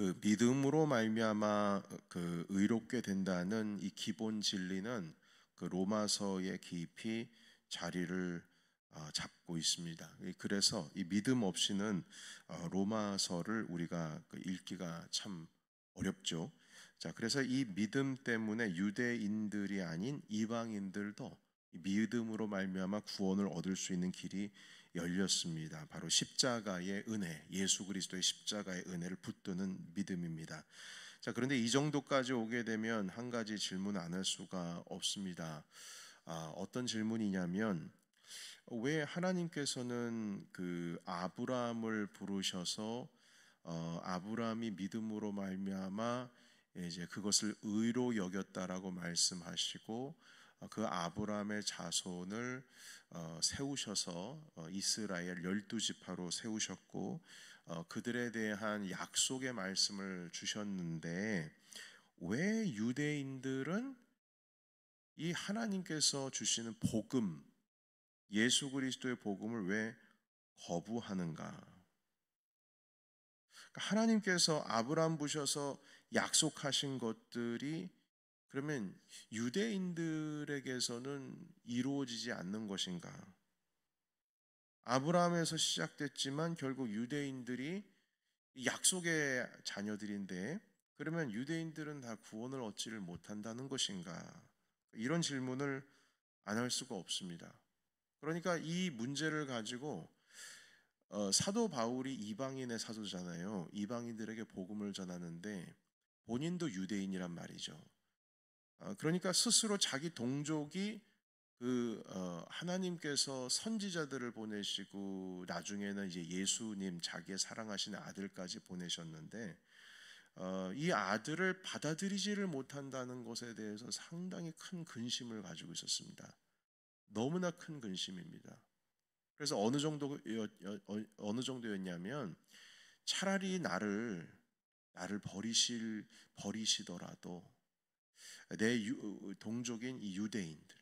그 믿음으로 말미암아 그 의롭게 된다는 이 기본 진리는 그 로마서에 깊이 자리를 잡고 있습니다. 그래서 이 믿음 없이는 로마서를 우리가 읽기가 참 어렵죠. 자, 그래서 이 믿음 때문에 유대인들이 아닌 이방인들도 이 믿음으로 말미암아 구원을 얻을 수 있는 길이 열렸습니다. 바로 십자가의 은혜, 예수 그리스도의 십자가의 은혜를 붙드는 믿음입니다. 자, 그런데 이 정도까지 오게 되면 한 가지 질문 안 할 수가 없습니다. 어떤 질문이냐면 왜 하나님께서는 그 아브라함을 부르셔서 아브라함이 믿음으로 말미암아 이제 그것을 의로 여겼다라고 말씀하시고 그 아브라함의 자손을 세우셔서 이스라엘 12지파로 세우셨고 그들에 대한 약속의 말씀을 주셨는데 왜 유대인들은 이 하나님께서 주시는 복음, 예수 그리스도의 복음을 왜 거부하는가? 하나님께서 아브라함 부셔서 약속하신 것들이 그러면 유대인들에게서는 이루어지지 않는 것인가? 아브라함에서 시작됐지만 결국 유대인들이 약속의 자녀들인데 그러면 유대인들은 다 구원을 얻지를 못한다는 것인가? 이런 질문을 안 할 수가 없습니다. 그러니까 이 문제를 가지고 사도 바울이 이방인의 사도잖아요. 이방인들에게 복음을 전하는데 본인도 유대인이란 말이죠. 그러니까 스스로 자기 동족이 하나님께서 선지자들을 보내시고 나중에는 이제 예수님 자기의 사랑하시는 아들까지 보내셨는데 이 아들을 받아들이지를 못한다는 것에 대해서 상당히 큰 근심을 가지고 있었습니다. 너무나 큰 근심입니다. 그래서 어느 정도였냐면 차라리 나를 버리시더라도 내 동족인 이 유대인들,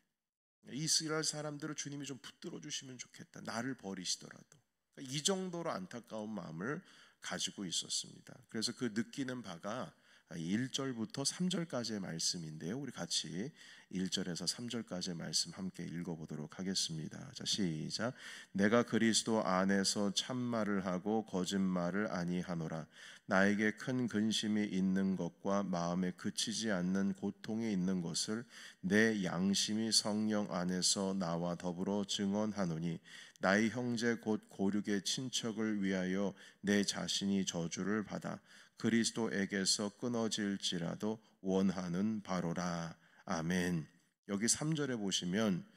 이스라엘 사람들을 주님이 좀 붙들어 주시면 좋겠다. 나를 버리시더라도. 이 정도로 안타까운 마음을 가지고 있었습니다. 그래서 그 느끼는 바가 1절부터 3절까지의 말씀인데요. 우리 같이 1절에서 3절까지의 말씀 함께 읽어보도록 하겠습니다. 자, 시작. 내가 그리스도 안에서 참말을 하고 거짓말을 아니하노라. 나에게 큰 근심이 있는 것과 마음에 그치지 않는 고통이 있는 것을 내 양심이 성령 안에서 나와 더불어 증언하노니 나의 형제 곧 고륙의 친척을 위하여 내 자신이 저주를 받아 그리스도에게서 끊어질지라도 원하는 바로라. 아멘. 여기 3절에 보시면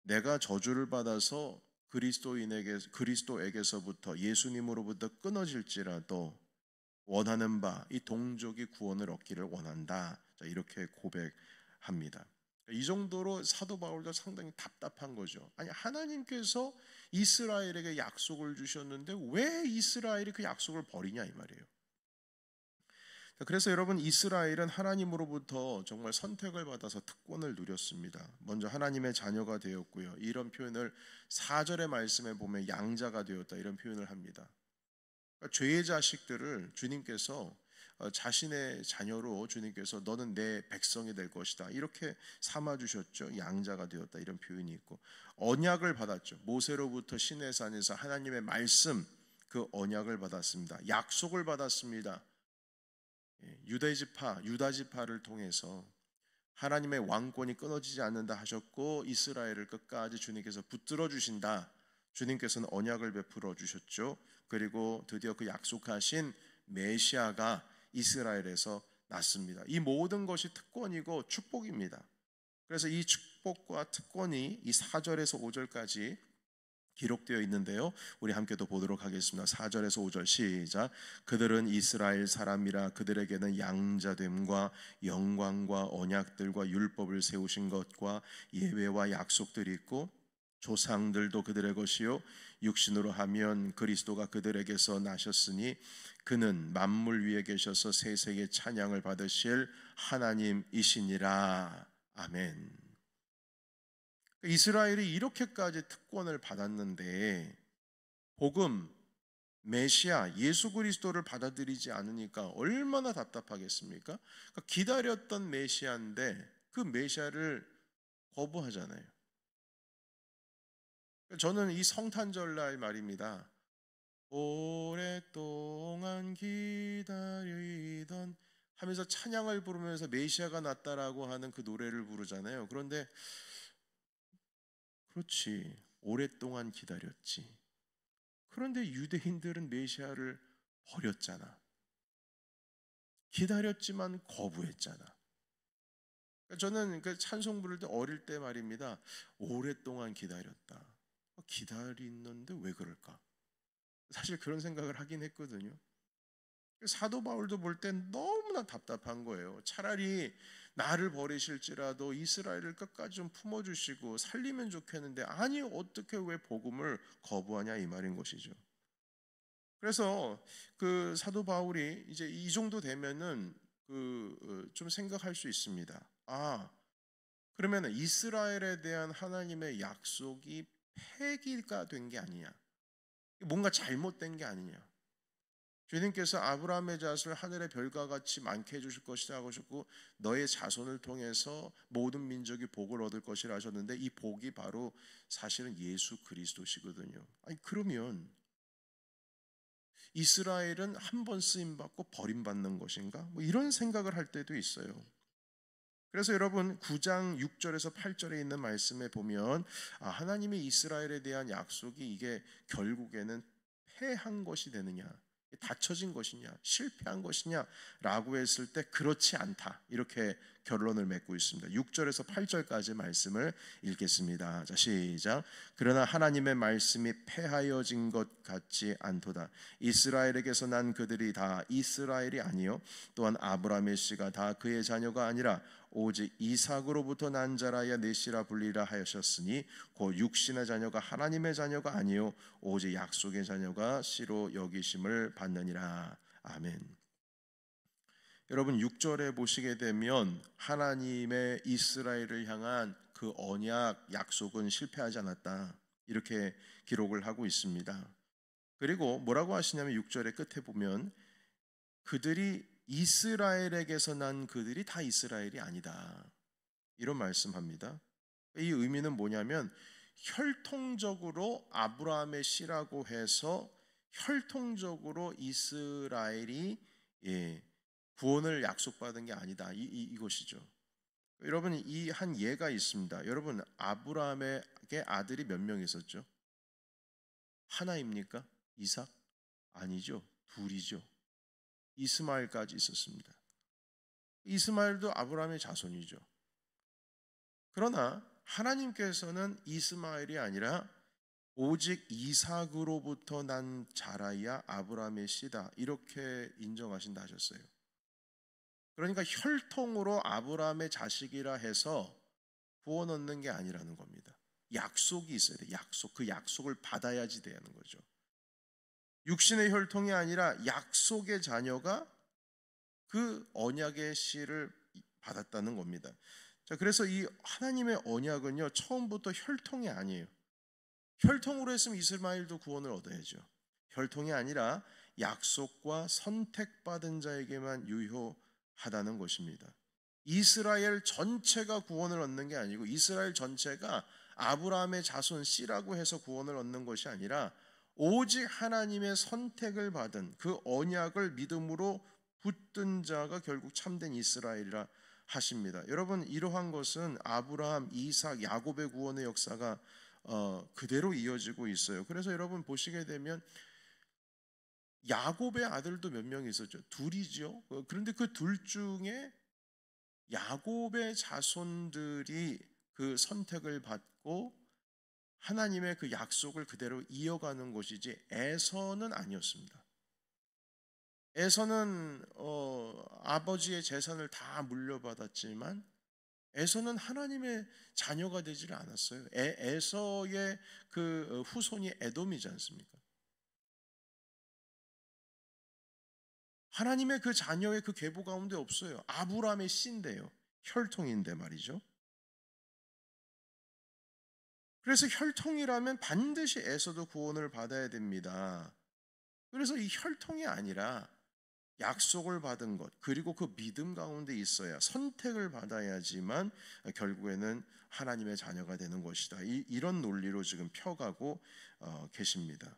내가 저주를 받아서 그리스도에게서부터 예수님으로부터 끊어질지라도 원하는 바 이 동족이 구원을 얻기를 원한다. 자, 이렇게 고백합니다. 이 정도로 사도 바울도 상당히 답답한 거죠. 아니 하나님께서 이스라엘에게 약속을 주셨는데 왜 이스라엘이 그 약속을 버리냐 이 말이에요. 그래서 여러분 이스라엘은 하나님으로부터 정말 선택을 받아서 특권을 누렸습니다. 먼저 하나님의 자녀가 되었고요. 이런 표현을 4절의 말씀에 보면 양자가 되었다 이런 표현을 합니다. 그러니까 죄의 자식들을 주님께서 자신의 자녀로 주님께서 너는 내 백성이 될 것이다 이렇게 삼아주셨죠. 양자가 되었다 이런 표현이 있고 언약을 받았죠. 모세로부터 시내산에서 하나님의 말씀 그 언약을 받았습니다. 약속을 받았습니다. 유다 지파를 통해서 하나님의 왕권이 끊어지지 않는다 하셨고 이스라엘을 끝까지 주님께서 붙들어 주신다. 주님께서는 언약을 베풀어 주셨죠. 그리고 드디어 그 약속하신 메시아가 이스라엘에서 났습니다. 이 모든 것이 특권이고 축복입니다. 그래서 이 축복과 특권이 이 4절에서 5절까지 기록되어 있는데요. 우리 함께 또 보도록 하겠습니다. 4절에서 5절 시작. 그들은 이스라엘 사람이라 그들에게는 양자됨과 영광과 언약들과 율법을 세우신 것과 예외와 약속들이 있고 조상들도 그들의 것이요 육신으로 하면 그리스도가 그들에게서 나셨으니 그는 만물 위에 계셔서 세세의 찬양을 받으실 하나님이시니라. 아멘. 이스라엘이 이렇게까지 특권을 받았는데 복음, 메시아 예수 그리스도를 받아들이지 않으니까 얼마나 답답하겠습니까? 그러니까 기다렸던 메시아인데 그 메시아를 거부하잖아요. 저는 이 성탄절날 말입니다. 오랫동안 기다리던 하면서 찬양을 부르면서 메시아가 났다라고 하는 그 노래를 부르잖아요. 그런데 그렇지, 오랫동안 기다렸지. 그런데 유대인들은 메시아를 버렸잖아. 기다렸지만 거부했잖아. 저는 그 찬송 부를 때 어릴 때 말입니다. 오랫동안 기다렸다. 기다리는데 왜 그럴까? 사실 그런 생각을 하긴 했거든요. 사도 바울도 볼 땐 너무나 답답한 거예요. 차라리 나를 버리실지라도 이스라엘을 끝까지 좀 품어주시고 살리면 좋겠는데 아니 어떻게 왜 복음을 거부하냐 이 말인 것이죠. 그래서 그 사도 바울이 이제 이 정도 되면은 그 좀 생각할 수 있습니다. 아, 그러면 이스라엘에 대한 하나님의 약속이 폐기가 된 게 아니냐? 뭔가 잘못된 게 아니냐? 주님께서 아브라함의 자손을 하늘의 별과 같이 많게 해주실 것이라 하셨고 너의 자손을 통해서 모든 민족이 복을 얻을 것이라 하셨는데 이 복이 바로 사실은 예수 그리스도시거든요. 아니 그러면 이스라엘은 한 번 쓰임 받고 버림받는 것인가? 뭐 이런 생각을 할 때도 있어요. 그래서 여러분 9장 6절에서 8절에 있는 말씀에 보면 하나님의 이스라엘에 대한 약속이 이게 결국에는 패한 것이 되느냐, 닫혀진 것이냐, 실패한 것이냐 라고 했을 때 그렇지 않다 이렇게 결론을 맺고 있습니다. 6절에서 8절까지 말씀을 읽겠습니다. 자, 시작. 그러나 하나님의 말씀이 패하여진 것 같지 않도다. 이스라엘에게서 난 그들이 다 이스라엘이 아니요 또한 아브라함의 씨가 다 그의 자녀가 아니라 오직 이삭으로부터 난 자라야 내 씨라 불리라 하셨으니 곧 육신의 자녀가 하나님의 자녀가 아니요 오직 약속의 자녀가 씨로 여기심을 받느니라. 아멘. 여러분 6절에 보시게 되면 하나님의 이스라엘을 향한 그 언약 약속은 실패하지 않았다 이렇게 기록을 하고 있습니다. 그리고 뭐라고 하시냐면 6절의 끝에 보면 그들이 이스라엘에게서 난 그들이 다 이스라엘이 아니다 이런 말씀합니다. 이 의미는 뭐냐면 혈통적으로 아브라함의 씨라고 해서 혈통적으로 이스라엘이 구원을 약속받은 게 아니다 이것이죠. 여러분 이 한 예가 있습니다. 여러분 아브라함에게 아들이 몇 명 있었죠? 하나입니까? 이삭? 아니죠. 둘이죠. 이스마엘까지 있었습니다. 이스마엘도 아브라함의 자손이죠. 그러나 하나님께서는 이스마엘이 아니라 오직 이삭으로부터 난 자라야 아브라함의 씨다 이렇게 인정하신다 하셨어요. 그러니까 혈통으로 아브라함의 자식이라 해서 구원 얻는 게 아니라는 겁니다. 약속이 있어야 돼요. 약속. 그 약속을 받아야지 되는 거죠. 육신의 혈통이 아니라 약속의 자녀가 그 언약의 씨를 받았다는 겁니다. 자, 그래서 이 하나님의 언약은요 처음부터 혈통이 아니에요. 혈통으로 했으면 이스마엘도 구원을 얻어야죠. 혈통이 아니라 약속과 선택받은 자에게만 유효하다는 것입니다. 이스라엘 전체가 구원을 얻는 게 아니고 이스라엘 전체가 아브라함의 자손 씨라고 해서 구원을 얻는 것이 아니라 오직 하나님의 선택을 받은 그 언약을 믿음으로 붙든 자가 결국 참된 이스라엘이라 하십니다. 여러분 이러한 것은 아브라함, 이삭, 야곱의 구원의 역사가 그대로 이어지고 있어요. 그래서 여러분 보시게 되면 야곱의 아들도 몇 명 있었죠? 둘이죠. 그런데 그 둘 중에 야곱의 자손들이 그 선택을 받고 하나님의 그 약속을 그대로 이어가는 것이지 에서는 아니었습니다. 에서는 아버지의 재산을 다 물려받았지만 에서는 하나님의 자녀가 되지를 않았어요. 에서의 그 후손이 에돔이지 않습니까? 하나님의 그 자녀의 그 계보 가운데 없어요. 아브라함의 씨인데요. 혈통인데 말이죠. 그래서 혈통이라면 반드시 에서도 구원을 받아야 됩니다. 그래서 이 혈통이 아니라 약속을 받은 것, 그리고 그 믿음 가운데 있어야, 선택을 받아야지만 결국에는 하나님의 자녀가 되는 것이다. 이런 논리로 지금 펴가고 계십니다.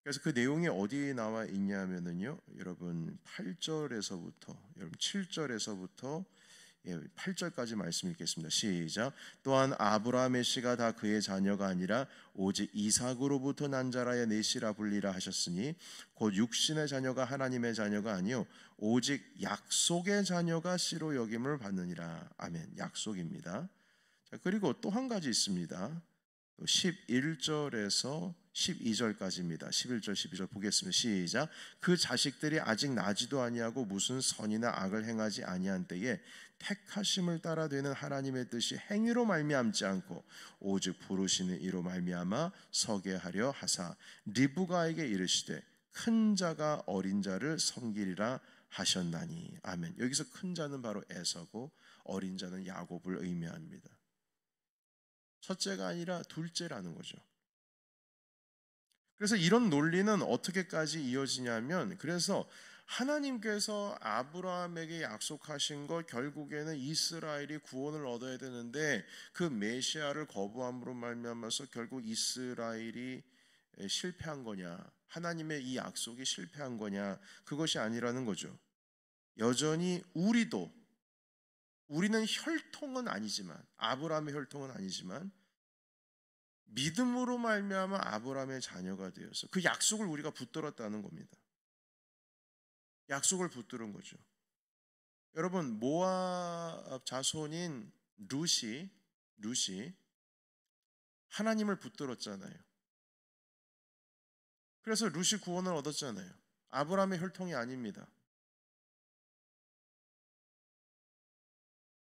그래서 그 내용이 어디에 나와 있냐면은요, 여러분 8절에서부터 여러분 7절에서부터 8절까지 말씀 읽겠습니다. 시작. 또한 아브라함의 씨가 다 그의 자녀가 아니라 오직 이삭으로부터 난 자라야 내 씨라 불리라 하셨으니 곧 육신의 자녀가 하나님의 자녀가 아니요 오직 약속의 자녀가 씨로 여김을 받느니라. 아멘. 약속입니다. 자, 그리고 또 한 가지 있습니다. 11절에서 12절까지입니다. 11절 12절 보겠습니다. 시작. 그 자식들이 아직 나지도 아니하고 무슨 선이나 악을 행하지 아니한 때에 택하심을 따라 되는 하나님의 뜻이 행위로 말미암지 않고 오직 부르시는 이로 말미암아 서게 하려 하사 리브가에게 이르시되 큰 자가 어린 자를 섬기리라 하셨나니. 아멘. 여기서 큰 자는 바로 에서고 어린 자는 야곱을 의미합니다. 첫째가 아니라 둘째라는 거죠. 그래서 이런 논리는 어떻게까지 이어지냐면, 그래서 하나님께서 아브라함에게 약속하신 것, 결국에는 이스라엘이 구원을 얻어야 되는데 그 메시아를 거부함으로 말미암아서 결국 이스라엘이 실패한 거냐, 하나님의 이 약속이 실패한 거냐, 그것이 아니라는 거죠. 여전히 우리는 혈통은 아니지만, 아브라함의 혈통은 아니지만 믿음으로 말미암아 아브라함의 자녀가 되어서 그 약속을 우리가 붙들었다는 겁니다. 약속을 붙들은 거죠. 여러분, 모압 자손인 룻이 하나님을 붙들었잖아요. 그래서 룻이 구원을 얻었잖아요. 아브라함의 혈통이 아닙니다.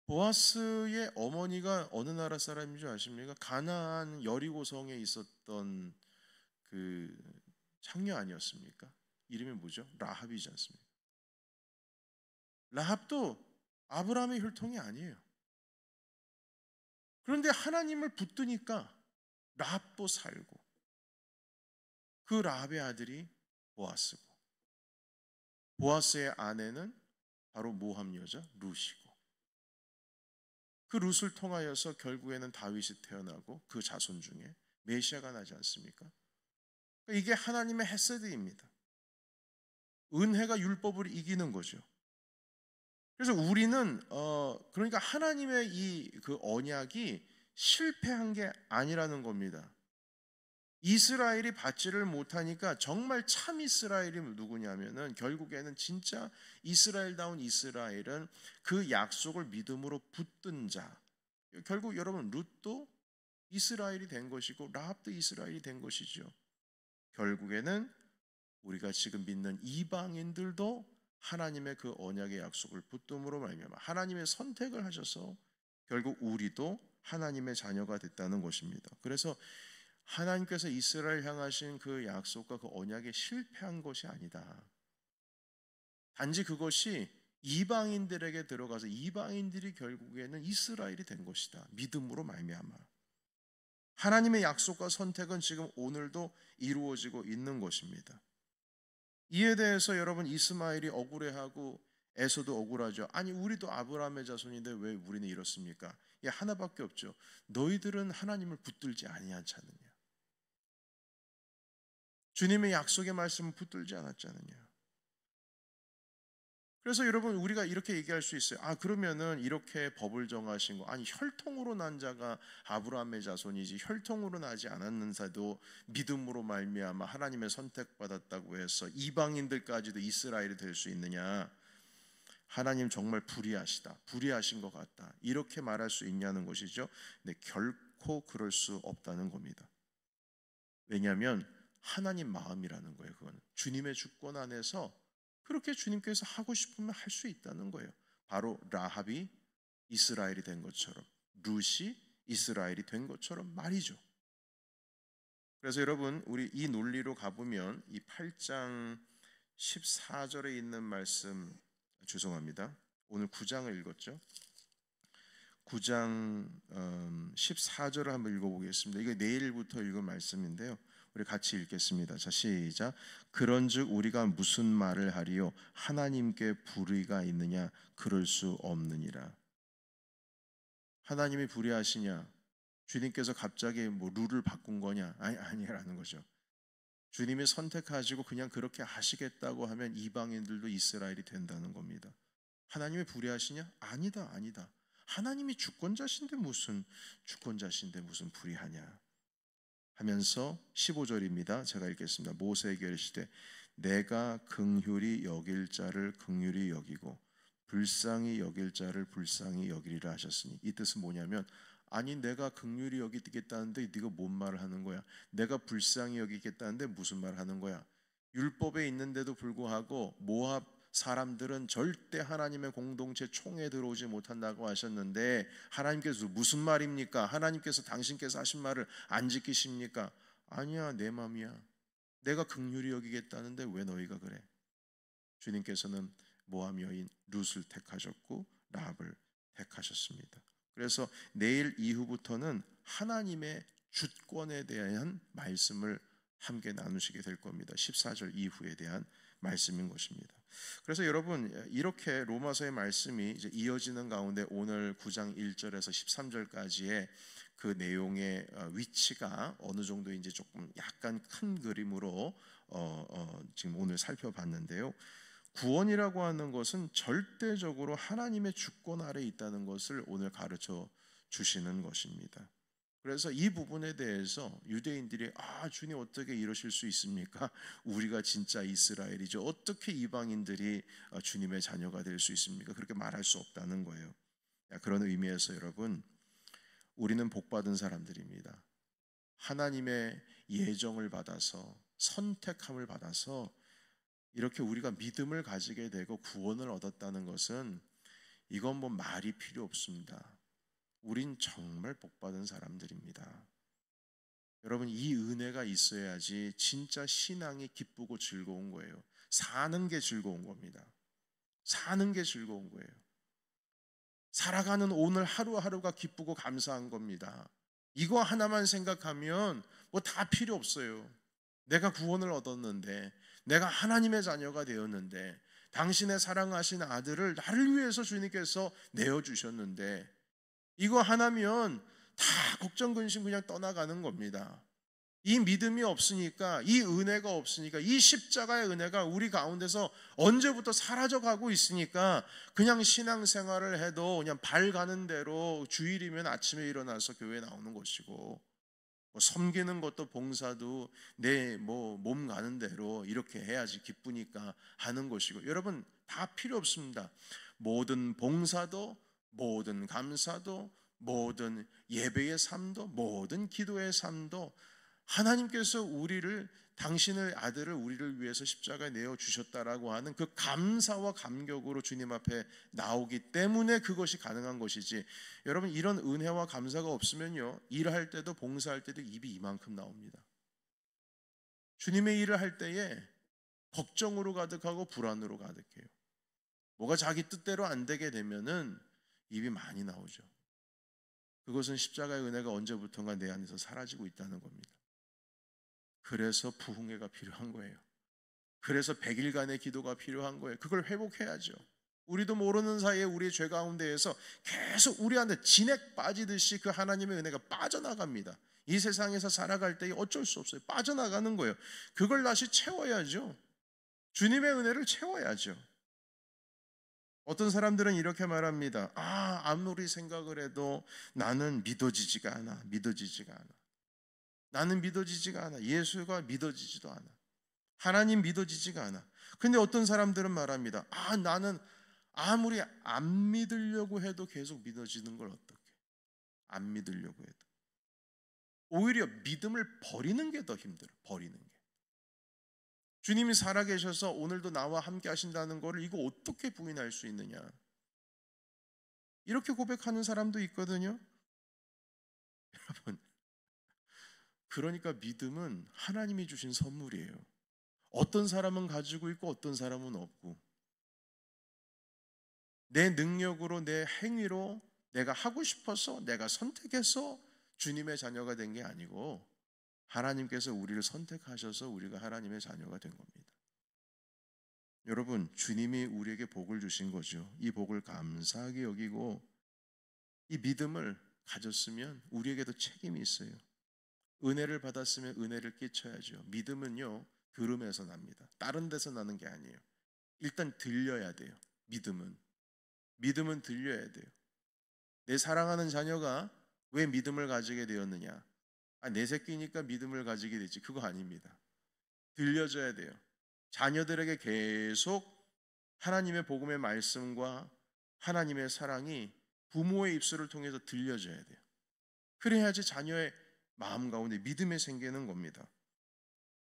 보아스의 어머니가 어느 나라 사람인 줄 아십니까? 가나안 여리고성에 있었던 그 창녀 아니었습니까? 이름이 뭐죠? 라합이지 않습니까? 라합도 아브라함의 혈통이 아니에요. 그런데 하나님을 붙드니까 라합도 살고, 그 라합의 아들이 보아스고, 보아스의 아내는 바로 모함 여자 룻이고, 그 룻을 통하여서 결국에는 다윗이 태어나고 그 자손 중에 메시아가 나지 않습니까? 이게 하나님의 헤세드입니다. 은혜가 율법을 이기는 거죠. 그래서 우리는 그러니까 하나님의 이 그 언약이 실패한 게 아니라는 겁니다. 이스라엘이 받지를 못하니까 정말 참 이스라엘이 누구냐면은, 결국에는 진짜 이스라엘다운 이스라엘은 그 약속을 믿음으로 붙든 자. 결국 여러분, 룻도 이스라엘이 된 것이고 라합도 이스라엘이 된 것이죠. 결국에는 우리가 지금 믿는 이방인들도 하나님의 그 언약의 약속을 붙듦으로 말미암아 하나님의 선택을 하셔서 결국 우리도 하나님의 자녀가 됐다는 것입니다. 그래서 하나님께서 이스라엘 향하신 그 약속과 그 언약에 실패한 것이 아니다. 단지 그것이 이방인들에게 들어가서 이방인들이 결국에는 이스라엘이 된 것이다. 믿음으로 말미암아. 하나님의 약속과 선택은 지금 오늘도 이루어지고 있는 것입니다. 이에 대해서 여러분, 이스마엘이 억울해하고 에서도 억울하죠. 아니, 우리도 아브라함의 자손인데 왜 우리는 이렇습니까? 하나밖에 없죠. 너희들은 하나님을 붙들지 아니하잖느냐. 주님의 약속의 말씀을 붙들지 않았잖느냐. 그래서 여러분, 우리가 이렇게 얘기할 수 있어요. 그러면은 이렇게 법을 정하신 거, 아니 혈통으로 난 자가 아브라함의 자손이지 혈통으로 나지 않았는사도 믿음으로 말미암아 하나님의 선택받았다고 해서 이방인들까지도 이스라엘이 될 수 있느냐? 하나님 정말 불의하신 것 같다, 이렇게 말할 수 있냐는 것이죠. 근데 결코 그럴 수 없다는 겁니다. 왜냐하면 하나님 마음이라는 거예요. 그건 주님의 주권 안에서 그렇게 주님께서 하고 싶으면 할 수 있다는 거예요. 바로 라합이 이스라엘이 된 것처럼, 룻이 이스라엘이 된 것처럼 말이죠. 그래서 여러분, 우리 이 논리로 가보면 이 8장 14절에 있는 말씀, 죄송합니다, 오늘 9장을 읽었죠. 9장 14절을 한번 읽어보겠습니다. 이게 내일부터 읽은 말씀인데요. 우리 같이 읽겠습니다. 자, 시작. 그런즉 우리가 무슨 말을 하리요? 하나님께 불의가 있느냐? 그럴 수 없느니라. 하나님이 불의하시냐? 주님께서 갑자기 뭐 룰을 바꾼 거냐? 아니라는 거죠. 주님이 선택하시고 그냥 그렇게 하시겠다고 하면 이방인들도 이스라엘이 된다는 겁니다. 하나님이 불의하시냐? 아니다. 하나님이 주권자신데 무슨 불의하냐 하면서 15절입니다. 제가 읽겠습니다. 모세에게 이르시되 내가 긍휼히 여길 자를 긍휼히 여기고 불쌍히 여길 자를 불쌍히 여기리라 하셨으니, 이 뜻은 뭐냐면, 아니 내가 긍휼히 여기겠다는데 네가 뭔 말을 하는 거야? 내가 불쌍히 여기겠다는데 무슨 말을 하는 거야? 율법에 있는데도 불구하고 모압 사람들은 절대 하나님의 공동체 총에 들어오지 못한다고 하셨는데 하나님께서 무슨 말입니까? 하나님께서 당신께서 하신 말을 안 지키십니까? 아니야, 내 맘이야. 내가 긍휼히 여기겠다는데 왜 너희가 그래? 주님께서는 모압 여인 룻을 택하셨고 라합을 택하셨습니다. 그래서 내일 이후부터는 하나님의 주권에 대한 말씀을 함께 나누시게 될 겁니다. 14절 이후에 대한 말씀인 것입니다. 그래서 여러분, 이렇게 로마서의 말씀이 이제 이어지는 가운데 오늘 9장 1절에서 13절까지의 그 내용의 위치가 어느 정도인지 조금 약간 큰 그림으로 지금 오늘 살펴봤는데요. 구원이라고 하는 것은 절대적으로 하나님의 주권 아래에 있다는 것을 오늘 가르쳐 주시는 것입니다. 그래서 이 부분에 대해서 유대인들이 주님 어떻게 이러실 수 있습니까? 우리가 진짜 이스라엘이죠. 어떻게 이방인들이 주님의 자녀가 될 수 있습니까? 그렇게 말할 수 없다는 거예요. 그런 의미에서 여러분, 우리는 복받은 사람들입니다. 하나님의 예정을 받아서 선택함을 받아서 이렇게 우리가 믿음을 가지게 되고 구원을 얻었다는 것은 이건 뭐 말이 필요 없습니다. 우린 정말 복받은 사람들입니다. 여러분, 이 은혜가 있어야지 진짜 신앙이 기쁘고 즐거운 거예요. 사는 게 즐거운 겁니다. 사는 게 즐거운 거예요. 살아가는 오늘 하루하루가 기쁘고 감사한 겁니다. 이거 하나만 생각하면 뭐 다 필요 없어요. 내가 구원을 얻었는데, 내가 하나님의 자녀가 되었는데, 당신의 사랑하신 아들을 나를 위해서 주님께서 내어주셨는데, 이거 하나면 다 걱정 근심 그냥 떠나가는 겁니다. 이 믿음이 없으니까, 이 은혜가 없으니까, 이 십자가의 은혜가 우리 가운데서 언제부터 사라져가고 있으니까 그냥 신앙생활을 해도 그냥 발 가는 대로 주일이면 아침에 일어나서 교회에 나오는 것이고, 뭐 섬기는 것도 봉사도 내 몸 가는 대로 이렇게 해야지 기쁘니까 하는 것이고, 여러분 다 필요 없습니다. 모든 봉사도, 모든 감사도, 모든 예배의 삶도, 모든 기도의 삶도 하나님께서 우리를, 당신의 아들을 우리를 위해서 십자가에 내어 주셨다라고 하는 그 감사와 감격으로 주님 앞에 나오기 때문에 그것이 가능한 것이지, 여러분 이런 은혜와 감사가 없으면요, 일할 때도 봉사할 때도 입이 이만큼 나옵니다. 주님의 일을 할 때에 걱정으로 가득하고 불안으로 가득해요. 뭐가 자기 뜻대로 안 되게 되면은 입이 많이 나오죠. 그것은 십자가의 은혜가 언제부턴가 내 안에서 사라지고 있다는 겁니다. 그래서 부흥회가 필요한 거예요. 그래서 100일간의 기도가 필요한 거예요. 그걸 회복해야죠. 우리도 모르는 사이에 우리의 죄 가운데에서 계속 우리한테 진액 빠지듯이 그 하나님의 은혜가 빠져나갑니다. 이 세상에서 살아갈 때 어쩔 수 없어요. 빠져나가는 거예요. 그걸 다시 채워야죠. 주님의 은혜를 채워야죠. 어떤 사람들은 이렇게 말합니다. 아무리 생각을 해도 나는 믿어지지가 않아. 나는 믿어지지가 않아. 예수가 믿어지지도 않아. 하나님 믿어지지가 않아. 근데 어떤 사람들은 말합니다. 나는 아무리 안 믿으려고 해도 계속 믿어지는 걸 어떡해. 안 믿으려고 해도. 오히려 믿음을 버리는 게 더 힘들어. 버리는 게. 주님이 살아계셔서 오늘도 나와 함께 하신다는 거를 이거 어떻게 부인할 수 있느냐. 이렇게 고백하는 사람도 있거든요. 여러분, 그러니까 믿음은 하나님이 주신 선물이에요. 어떤 사람은 가지고 있고 어떤 사람은 없고, 내 능력으로, 내 행위로, 내가 하고 싶어서, 내가 선택해서 주님의 자녀가 된 게 아니고 하나님께서 우리를 선택하셔서 우리가 하나님의 자녀가 된 겁니다. 여러분, 주님이 우리에게 복을 주신 거죠. 이 복을 감사하게 여기고 이 믿음을 가졌으면 우리에게도 책임이 있어요. 은혜를 받았으면 은혜를 끼쳐야죠. 믿음은요, 들음에서 납니다. 다른 데서 나는 게 아니에요. 일단 들려야 돼요. 믿음은 들려야 돼요. 내 사랑하는 자녀가 왜 믿음을 가지게 되었느냐? 내 새끼니까 믿음을 가지게 됐지. 그거 아닙니다. 들려줘야 돼요. 자녀들에게 계속 하나님의 복음의 말씀과 하나님의 사랑이 부모의 입술을 통해서 들려줘야 돼요. 그래야지 자녀의 마음 가운데 믿음이 생기는 겁니다.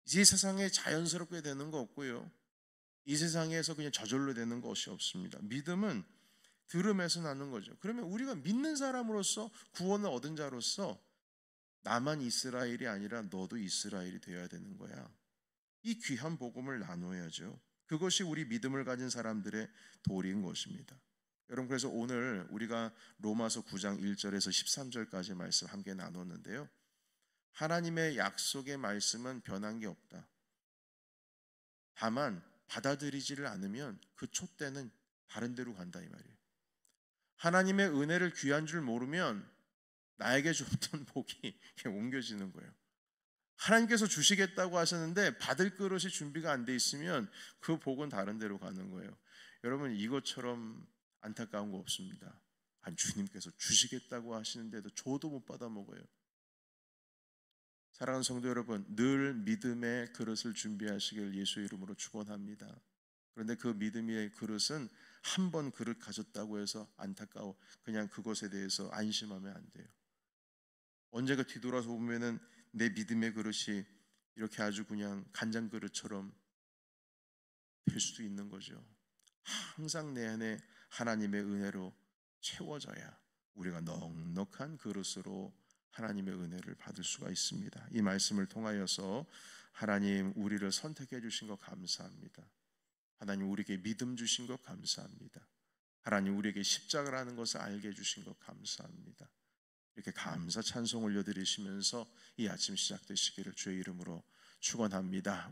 이 세상에 자연스럽게 되는 거 없고요. 이 세상에서 그냥 저절로 되는 것이 없습니다. 믿음은 들음에서 나는 거죠. 그러면 우리가 믿는 사람으로서 구원을 얻은 자로서 나만 이스라엘이 아니라 너도 이스라엘이 되어야 되는 거야. 이 귀한 복음을 나눠야죠. 그것이 우리 믿음을 가진 사람들의 도리인 것입니다. 여러분, 그래서 오늘 우리가 로마서 9장 1절에서 13절까지 말씀 함께 나눴는데요. 하나님의 약속의 말씀은 변한 게 없다. 다만 받아들이지를 않으면 그 촛대는 다른 데로 간다 이 말이에요. 하나님의 은혜를 귀한 줄 모르면 나에게 줬던 복이 옮겨지는 거예요. 하나님께서 주시겠다고 하셨는데 받을 그릇이 준비가 안 돼 있으면 그 복은 다른 데로 가는 거예요. 여러분, 이것처럼 안타까운 거 없습니다. 주님께서 주시겠다고 하시는데도 줘도 못 받아 먹어요. 사랑하는 성도 여러분, 늘 믿음의 그릇을 준비하시길 예수의 이름으로 축원합니다. 그런데 그 믿음의 그릇은 한 번 그릇 가졌다고 해서 안타까워 그냥 그것에 대해서 안심하면 안 돼요. 언제가 뒤돌아서 보면은 내 믿음의 그릇이 이렇게 아주 그냥 간장 그릇처럼 될 수도 있는 거죠. 항상 내 안에 하나님의 은혜로 채워져야 우리가 넉넉한 그릇으로 하나님의 은혜를 받을 수가 있습니다. 이 말씀을 통하여서 하나님 우리를 선택해 주신 것 감사합니다. 하나님 우리에게 믿음 주신 것 감사합니다. 하나님 우리에게 십자가라는 것을 알게 해주신 것 감사합니다. 이렇게 감사 찬송 올려드리시면서 이 아침 시작되시기를 주의 이름으로 축원합니다.